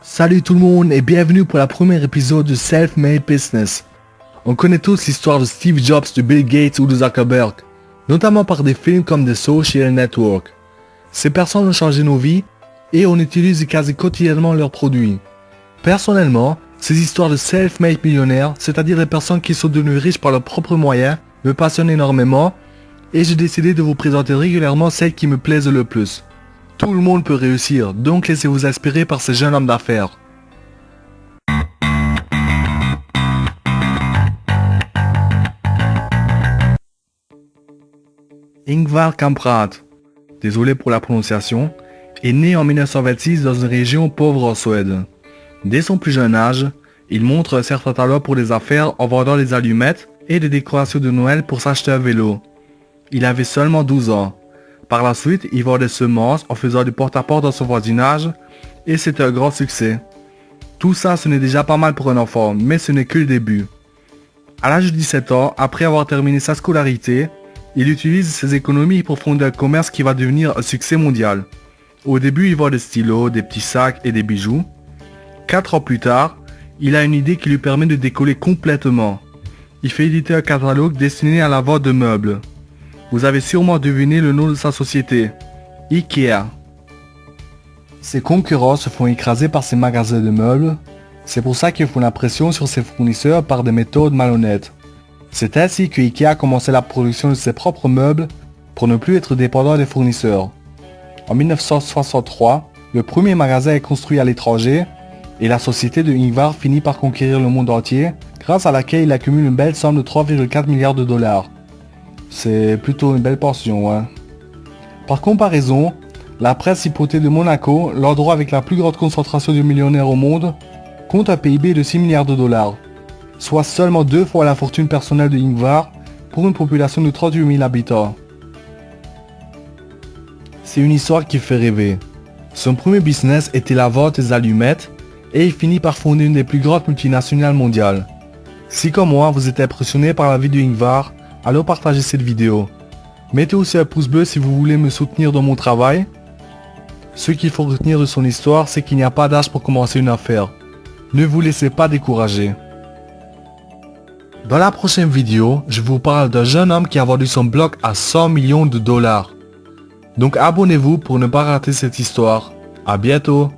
Salut tout le monde et bienvenue pour le premier épisode de Self-Made Business. On connaît tous l'histoire de Steve Jobs, de Bill Gates ou de Zuckerberg, notamment par des films comme The Social Network. Ces personnes ont changé nos vies et on utilise quasi quotidiennement leurs produits. Personnellement, ces histoires de self-made millionnaires, c'est-à-dire des personnes qui sont devenues riches par leurs propres moyens, me passionnent énormément et j'ai décidé de vous présenter régulièrement celles qui me plaisent le plus. Tout le monde peut réussir, donc laissez-vous inspirer par ces jeunes hommes d'affaires. Ingvar Kamprad, désolé pour la prononciation, est né en 1926 dans une région pauvre en Suède. Dès son plus jeune âge, il montre un certain talent pour les affaires en vendant des allumettes et des décorations de Noël pour s'acheter un vélo. Il avait seulement 12 ans. Par la suite, il vend des semences en faisant du porte-à-porte dans son voisinage et c'est un grand succès. Tout ça, ce n'est déjà pas mal pour un enfant, mais ce n'est que le début. À l'âge de 17 ans, après avoir terminé sa scolarité, il utilise ses économies pour fonder un commerce qui va devenir un succès mondial. Au début, il vend des stylos, des petits sacs et des bijoux. 4 ans plus tard, il a une idée qui lui permet de décoller complètement. Il fait éditer un catalogue destiné à la vente de meubles. Vous avez sûrement deviné le nom de sa société, Ikea. Ses concurrents se font écraser par ses magasins de meubles. C'est pour ça qu'ils font la pression sur ses fournisseurs par des méthodes malhonnêtes. C'est ainsi que Ikea a commencé la production de ses propres meubles pour ne plus être dépendant des fournisseurs. En 1963, le premier magasin est construit à l'étranger et la société de Ingvar finit par conquérir le monde entier grâce à laquelle il accumule une belle somme de 3,4 milliards de dollars. C'est plutôt une belle pension, hein. Par comparaison, la principauté de Monaco, l'endroit avec la plus grande concentration de millionnaires au monde, compte un PIB de 6 milliards de dollars, soit seulement 2 fois la fortune personnelle de Ingvar pour une population de 38 000 habitants. C'est une histoire qui fait rêver. Son premier business était la vente des allumettes et il finit par fonder une des plus grandes multinationales mondiales. Si comme moi vous êtes impressionné par la vie de Ingvar, alors partagez cette vidéo. Mettez aussi un pouce bleu si vous voulez me soutenir dans mon travail. Ce qu'il faut retenir de son histoire, c'est qu'il n'y a pas d'âge pour commencer une affaire. Ne vous laissez pas décourager. Dans la prochaine vidéo, je vous parle d'un jeune homme qui a vendu son blog à 100 millions de dollars. Donc abonnez-vous pour ne pas rater cette histoire. À bientôt.